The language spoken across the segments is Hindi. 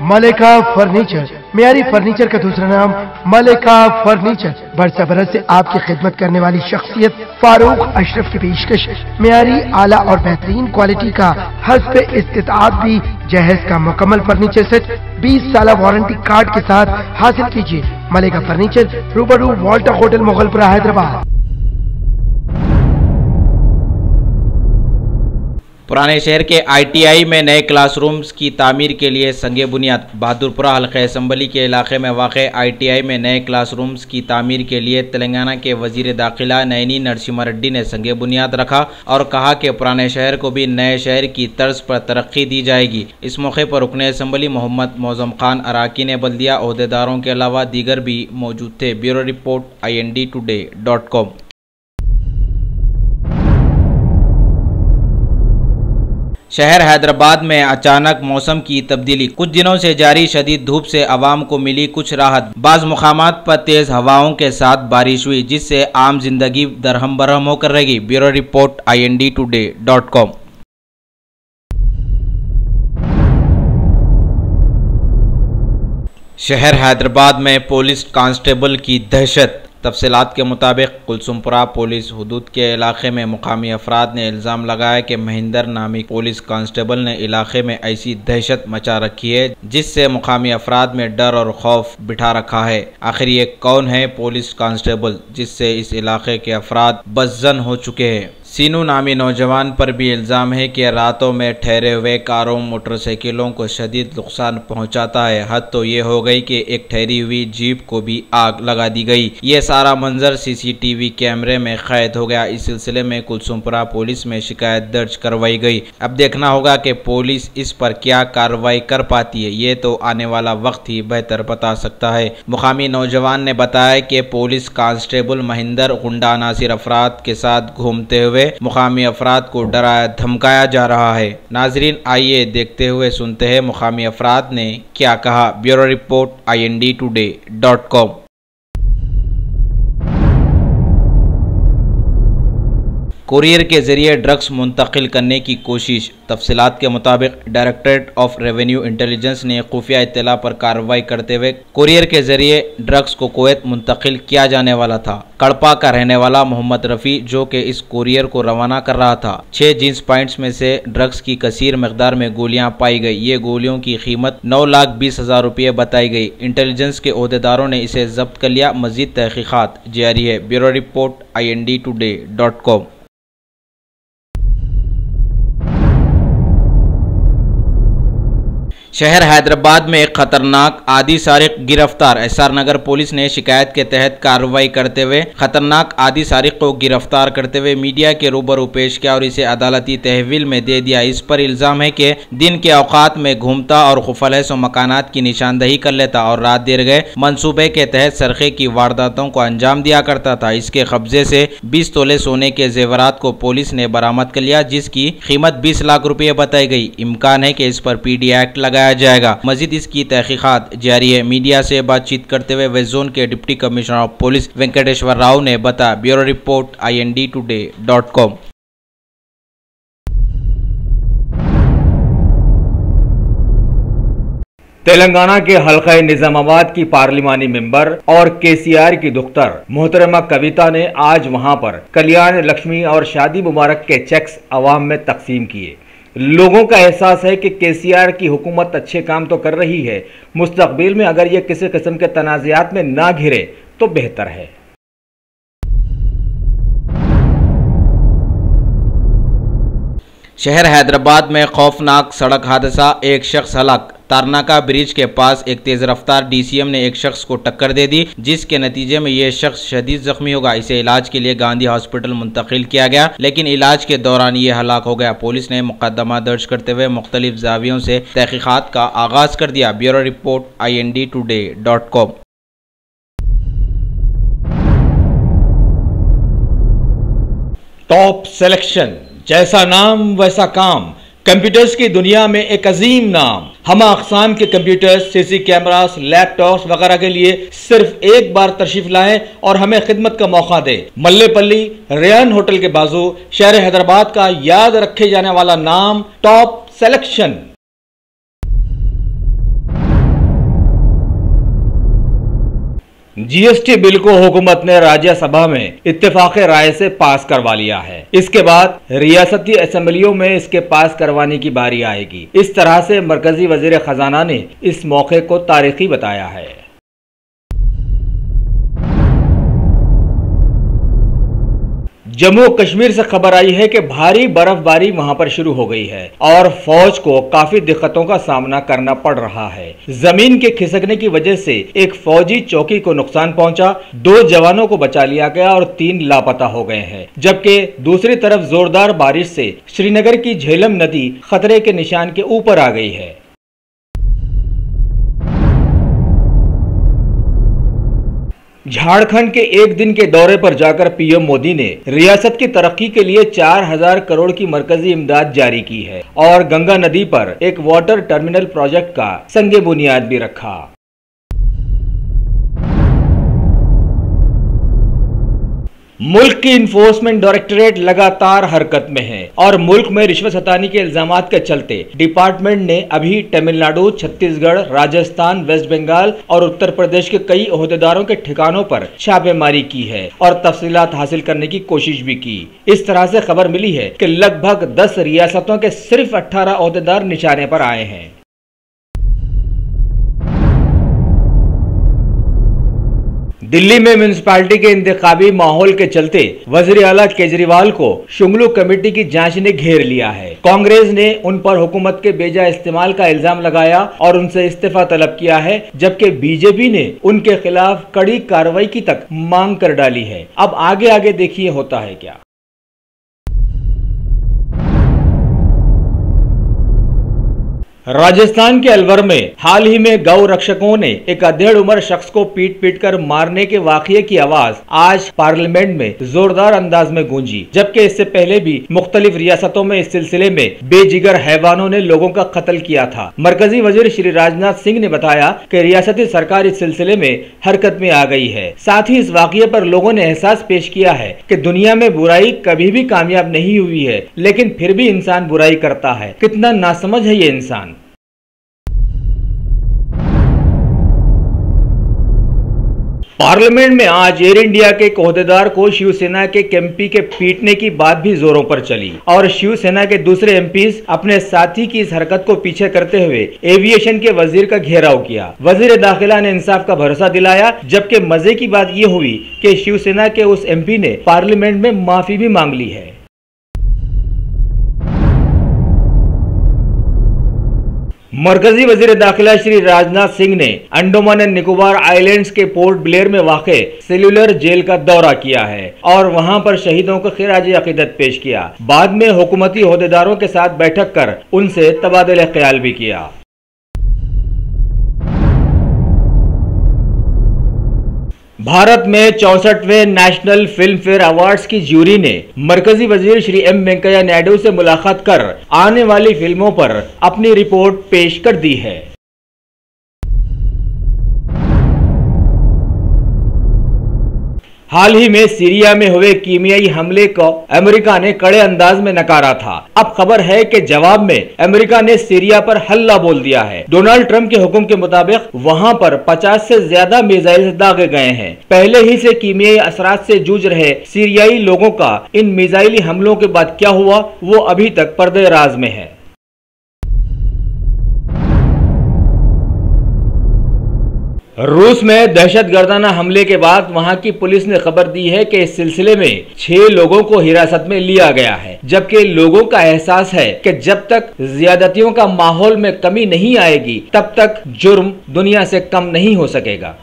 मलिका फर्नीचर, मियारी फर्नीचर का दूसरा नाम मलिका फर्नीचर। बरस बरस से आपकी खिदमत करने वाली शख्सियत फारूक अशरफ की पेशकश मियारी आला और बेहतरीन क्वालिटी का हस्ब इस्तिताअत भी जहेज का मुकम्मल फर्नीचर सेट 20 साल वारंटी कार्ड के साथ हासिल कीजिए। मलिका फर्नीचर, रूबरू वॉल्टर होटल, मुगलपुरा, हैदराबाद। पुराने शहर के ITI में नए क्लासरूम्स की तामीर के लिए संगे बुनियाद। बहादुरपुरा हल्के असम्बली के इलाके में वाक़ ITI में नए क्लासरूम्स की तामीर के लिए तेलंगाना के वजीर दाखिला नयनी नरसिम्हा रेड्डी ने संगे बुनियाद रखा और कहा कि पुराने शहर को भी नए शहर की तर्ज पर तरक्की दी जाएगी। इस मौके पर रुकन असम्बली मोहम्मद मौज़म खान, अराकीन बल्दिया, ओहदेदारों के अलावा दीगर भी मौजूद थे। Bureau report INDtoday.com। शहर हैदराबाद में अचानक मौसम की तब्दीली। कुछ दिनों से जारी शदीद धूप से आवाम को मिली कुछ राहत। बाज़ मुकामात पर तेज हवाओं के साथ बारिश हुई, जिससे आम जिंदगी दरहम बरहम होकर रहेगी। Bureau report INDtoday.com। शहर हैदराबाद में पुलिस कांस्टेबल की दहशत। तफसीलात के मुताबिक कुलसुमपुरा पुलिस हुदूद के इलाके में मुकामी अफराद ने इल्ज़ाम लगाया कि महिंदर नामी पुलिस कांस्टेबल ने इलाके में ऐसी दहशत मचा रखी है जिससे मुकामी अफराद में डर और खौफ बिठा रखा है। आखिर ये कौन है पुलिस कांस्टेबल जिससे इस इलाके के अफराद बज़्ज़न हो चुके हैं? सीनू नामी नौजवान पर भी इल्ज़ाम है कि रातों में ठहरे हुए कारों मोटरसाइकिलों को शदीद नुकसान पहुंचाता है। हद तो ये हो गई कि एक ठहरी हुई जीप को भी आग लगा दी गई। ये सारा मंजर CCTV कैमरे में कैद हो गया। इस सिलसिले में कुलसुमपुरा पुलिस में शिकायत दर्ज करवाई गई। अब देखना होगा कि पुलिस इस पर क्या कार्रवाई कर पाती है। ये तो आने वाला वक्त ही बेहतर बता सकता है। मुकामी नौजवान ने बताया कि पुलिस कांस्टेबल महिंदर गुंडा नासिर अफराद के साथ घूमते हुए मुकामी अफराद को डराया धमकाया जा रहा है। नाजरीन, आइए देखते हुए सुनते हैं मुकामी अफराद ने क्या कहा। Bureau report INDtoday.com। कुरियर के जरिए ड्रग्स मुंतकिल करने की कोशिश। तफसीलात के मुताबिक डायरेक्टरेट ऑफ रेवेन्यू इंटेलिजेंस ने खुफिया इत्तला पर कार्रवाई करते हुए कुरियर के जरिए ड्रग्स को कुवैत मुंतकिल किया जाने वाला था। कड़पा का रहने वाला मोहम्मद रफ़ी जो कि इस कुरियर को रवाना कर रहा था। 6 जींस पॉइंट्स में से ड्रग्स की कसीर मकदार में गोलियां पाई गई। ये गोलियों की कीमत 9,20,000 रुपये बताई गई। इंटेलिजेंस के ओहदेदारों ने इसे जब्त कर लिया। मजीद तहकीकात जारी है। Bureau report INDtoday.com। शहर हैदराबाद में एक खतरनाक आदि सारिक गिरफ्तार। SR नगर पुलिस ने शिकायत के तहत कार्रवाई करते हुए खतरनाक आदि सारिक को गिरफ्तार करते हुए मीडिया के रूबरू पेश किया और इसे अदालती तहवील में दे दिया। इस पर इल्ज़ाम है कि दिन के औकात में घूमता और खुफलस मकानात की निशानदही कर लेता और रात देर गए मनसूबे के तहत सरखे की वारदातों को अंजाम दिया करता था। इसके कब्जे से 20 तोले सोने के जेवरात को पुलिस ने बरामद कर लिया, जिसकी कीमत 20 लाख रुपये बताई गई। इम्कान है कि इस पर PD एक्ट लगाया जाएगा। मजीद इसकी तहकीकात जारी है। मीडिया से बातचीत करते हुए वेस्ट जोन के deputy commissioner of police Venkateshwar Rao ने बताया। Bureau report INDtoday.com। तेलंगाना के हल्का निजामाबाद की पार्लिमानी मेंबर और KCR की दुख्तर मोहतरमा कविता ने आज वहां पर कल्याण लक्ष्मी और शादी मुबारक के चेक्स अवाम में तकसीम किए। लोगों का एहसास है कि KCR की हुकूमत अच्छे काम तो कर रही है, मुस्तकबिल में अगर ये किसी किस्म के तनाज़ात में ना घिरे तो बेहतर है। शहर हैदराबाद में खौफनाक सड़क हादसा, एक शख्स हलाक। तारनाका ब्रिज के पास एक तेज रफ्तार DCM ने एक शख्स को टक्कर दे दी, जिसके नतीजे में यह शख्स शदीद जख्मी होगा। इसे इलाज के लिए गांधी हॉस्पिटल मुंतकिल किया गया, लेकिन इलाज के दौरान ये हलाक हो गया। पुलिस ने मुकदमा दर्ज करते हुए मुख्तलिफ जावियों से तहकीकात का आगाज कर दिया। Bureau report INDtoday.com। Top selection, जैसा नाम वैसा काम। कंप्यूटर्स की दुनिया में एक अजीम नाम। हम अक़साम के कंप्यूटर्स, CC कैमरास, लैपटॉप्स वगैरह के लिए सिर्फ एक बार तशरीफ लाएं और हमें खिदमत का मौका दें। मल्लेपल्ली रेयान होटल के बाजू शहर हैदराबाद का याद रखे जाने वाला नाम टॉप सिलेक्शन। जीएसटी बिल को हुकूमत ने राज्यसभा में इत्तेफाक राय से पास करवा लिया है। इसके बाद रियासती असेंबलियों में इसके पास करवाने की बारी आएगी। इस तरह से मरकजी वजीर खजाना ने इस मौके को तारीखी बताया है। जम्मू कश्मीर से खबर आई है कि भारी बर्फबारी वहां पर शुरू हो गई है और फौज को काफी दिक्कतों का सामना करना पड़ रहा है। जमीन के खिसकने की वजह से एक फौजी चौकी को नुकसान पहुंचा, 2 जवानों को बचा लिया गया और 3 लापता हो गए हैं। जबकि दूसरी तरफ जोरदार बारिश से श्रीनगर की झेलम नदी खतरे के निशान के ऊपर आ गई है। झारखंड के एक दिन के दौरे पर जाकर पीएम मोदी ने रियासत की तरक्की के लिए 4000 करोड़ की मरकजी इमदाद जारी की है और गंगा नदी पर एक वाटर टर्मिनल प्रोजेक्ट का संगे बुनियाद भी रखा। मुल्क की इन्फोर्समेंट डायरेक्टरेट लगातार हरकत में है और मुल्क में रिश्वत सतानी के इल्जामात के चलते डिपार्टमेंट ने अभी तमिलनाडु, छत्तीसगढ़, राजस्थान, वेस्ट बंगाल और उत्तर प्रदेश के कई ओहदेदारों के ठिकानों पर छापेमारी की है और तफसीलात हासिल करने की कोशिश भी की। इस तरह से खबर मिली है कि लगभग 10 रियासतों के सिर्फ 18 ओहदेदार निशाने पर आए हैं। दिल्ली में म्युनिसिपैलिटी के इंतखाबी माहौल के चलते वजीर आला केजरीवाल को शुंगलू कमेटी की जांच ने घेर लिया है। कांग्रेस ने उन पर हुकूमत के बेजा इस्तेमाल का इल्जाम लगाया और उनसे इस्तीफा तलब किया है, जबकि बीजेपी ने उनके खिलाफ कड़ी कार्रवाई की तक मांग कर डाली है। अब आगे देखिए होता है क्या। राजस्थान के अलवर में हाल ही में गौ रक्षकों ने एक अधेड़ उम्र शख्स को पीट कर मारने के वाकये की आवाज आज पार्लियामेंट में जोरदार अंदाज में गूंजी, जबकि इससे पहले भी मुख्तलिफ रियासतों में इस सिलसिले में बेजिगर हैवानों ने लोगों का कत्ल किया था। मरकजी वजीर श्री राजनाथ सिंह ने बताया कि रियासती सरकार इस सिलसिले में हरकत में आ गई है। साथ ही इस वाकये पर लोगों ने एहसास पेश किया है कि दुनिया में बुराई कभी भी कामयाब नहीं हुई है, लेकिन फिर भी इंसान बुराई करता है। कितना नासमझ है ये इंसान। पार्लियामेंट में आज एयर इंडिया के एक ओहदेदार को शिवसेना के एक एमपी के पीटने की बात भी जोरों पर चली और शिवसेना के दूसरे एमपीज अपने साथी की इस हरकत को पीछे करते हुए एविएशन के वजीर का घेराव किया। वजीर दाखिला ने इंसाफ का भरोसा दिलाया, जबकि मजे की बात यह हुई कि शिवसेना के उस एमपी ने पार्लियामेंट में माफी भी मांग ली है। मरकजी वजीर दाखिला श्री राजनाथ सिंह ने अंडमान एंड निकोबार आइलैंड्स के पोर्ट ब्लेयर में वाक़े सेल्यूलर जेल का दौरा किया है और वहां पर शहीदों को खिराज अकीदत पेश किया। बाद में हुकूमती ओहदेदारों के साथ बैठक कर उनसे तबादला ख्याल भी किया। भारत में 64वें नेशनल फिल्म फेयर अवार्ड्स की ज्यूरी ने मरकजी वजीर श्री एम वेंकैया नायडू से मुलाकात कर आने वाली फिल्मों पर अपनी रिपोर्ट पेश कर दी है। हाल ही में सीरिया में हुए कीमियाई हमले को अमेरिका ने कड़े अंदाज में नकारा था। अब खबर है कि जवाब में अमेरिका ने सीरिया पर हल्ला बोल दिया है। डोनाल्ड ट्रंप के हुक्म के मुताबिक वहां पर 50 से ज्यादा मिसाइल दागे गए हैं। पहले ही से कीमियाई असरात से जूझ रहे सीरियाई लोगों का इन मिसाइली हमलों के बाद क्या हुआ, वो अभी तक पर्दे राज में है। रूस में दहशतगर्दाना हमले के बाद वहां की पुलिस ने खबर दी है कि इस सिलसिले में 6 लोगों को हिरासत में लिया गया है, जबकि लोगों का एहसास है कि जब तक ज्यादतियों का माहौल में कमी नहीं आएगी तब तक जुर्म दुनिया से कम नहीं हो सकेगा।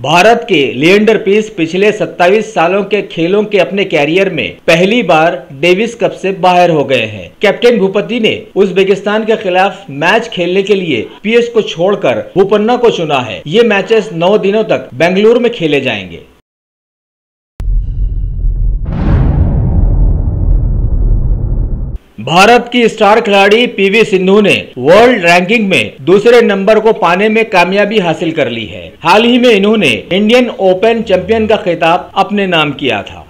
भारत के लिएंडर पेस पिछले 27 सालों के खेलों के अपने कैरियर में पहली बार डेविस कप से बाहर हो गए हैं। कैप्टन भूपति ने उज़्बेकिस्तान के खिलाफ मैच खेलने के लिए पीएस को छोड़कर बोपन्ना को चुना है। ये मैचेस 9 दिनों तक बेंगलुरु में खेले जाएंगे। भारत की स्टार खिलाड़ी पीवी सिंधु ने वर्ल्ड रैंकिंग में दूसरे नंबर को पाने में कामयाबी हासिल कर ली है। हाल ही में इन्होंने इंडियन ओपन चैंपियन का खिताब अपने नाम किया था।